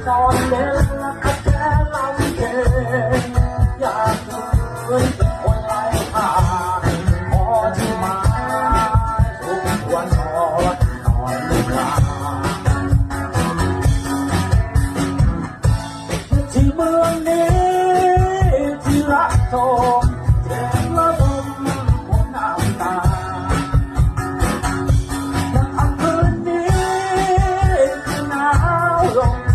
นอนเล่นและก็แค่ลำเพลงอยากเคยเป็นคนไร้ค่าพอที่มาทุกวันนอนไม่หลับที่เมืองนี้ที่รักโทเจ็บระบมหัวน้ำตาคืนนี้คือหนาวลง